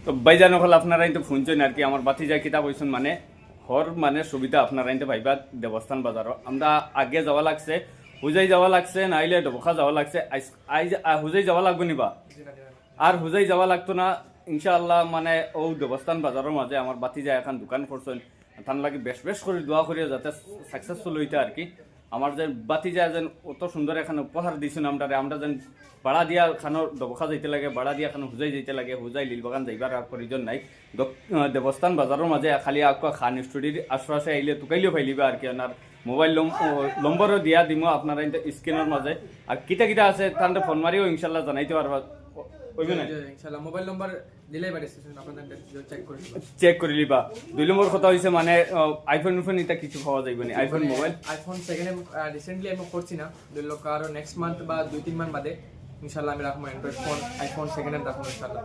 তো ভাইজান হল আপনারা কিন্তু শুনছেন আর কি আমার বাতিজা কিতা কইছেন মানে হর মানে সুবিধা আপনারা কিন্তু ভাইবা দেবস্থান বাজারও আমরা আগে যাওয়া লাগছে হুজাই যাওয়া লাগছে নাইলে ডবখা যাওয়া লাগছে আইজ হুজাই যাওয়া লাগবে নিবা আর হুজাই যাওয়া লাগতো না ইনশাআল্লাহ মানে ও দেবস্থান বাজারের মাঝে আমার বাতিজা এখন দোকান করছেন তার লাগে বেশ বেশ করে দোয়া করিয়া যাতে সাকসেসফুল হইতে আর কি আমার যে বাতিজা যেন অত সুন্দর এখানে উপহার দিয়েছেন আমরা যেন বাড়া দিয়া খানো ডবখা যাইতে লাগে বাড়া দিয়া খানো হুজাই যাইতে লাগে হুজাই লিলবাগান যাইবার আর প্রয়োজন নাই দেবস্থান বাজারের মাঝে খালি খান স্টুডির আশপাশে আইলে তুকাইলেও ফাইলিবা আর কি আর মোবাইল নম্বরও দিয়া দিব আপনারা স্ক্রিনের মাঝে আর কিতা কিতা আছে তাহলে ফোন মারিও ইনশাল্লাহ জানাইতে পারবা ইনশাআল্লাহ মোবাইল নাম্বার দিলেই পারে স্টেশন আপনাদের চেক করে লিবা 2 নম্বর কথা হইছে মানে আইফোন এটা কিছু পাওয়া যাইবে না iPhone mobile iPhone second recently আমি করছি না 2 লক্ষ আর নেক্সট মান্থ বা 2-3 মাস বাদে ইনশাআল্লাহ আমি রাখবো Android phone iPhone second hand রাখবো ইনশাআল্লাহ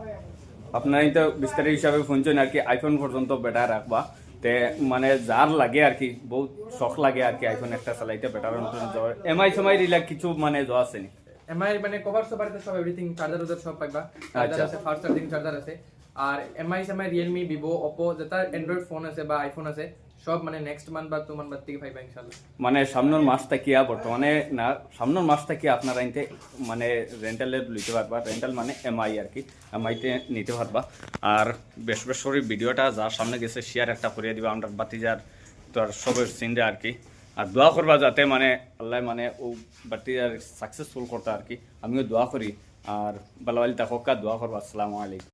আপনারা তো বিস্তারিত হিসাবে শুনছেন আর কি আইফোন পর্যন্ত বেটার রাখবা তে মানে যার লাগে আর কি বহুত শখ লাগে আর কি আইফোন একটা চালাইতে বেটার এমআই সময় রিলাক কিছু মানে যা আছে নি এমআই মানে কভার সবারতে সব এভরিথিং চার্জার ওদের সব পাইবা চার্জার আছে ফাস্ট চার্জিং চার্জার আছে আর এমআই রিয়েলমি ভিভো ওপো যেটা অ্যান্ড্রয়েড ফোন আছে বা আইফোন আছে সব মানে নেক্সট মান্থ বা 2 মান্থ বাদ থেকে পাইবা ইনশাআল্লাহ মানে সামনের মাসটা কি বর্তমানে না সামনের মাসটা কি আপনারা ইনতে মানে রেন্টালে লইতে পারবা রেন্টাল মানে এমআই আর কি এমআইতে নিতে পারবা আর বেশ বেশ করে ভিডিওটা যার সামনে গেছে শেয়ার একটা করিয়ে দিবা আমরা বাতিজার তোর সবের সিনরে আর কি আর দোয়া করবা যাতে মানে আল্লাহ মানে ও বাতিজার সাকসেসফুল করতে আর কি আমিও দোয়া করি আর বালাওয়ালি তাকক্কা দোয়া করবা আসসালামু আলাইকুম।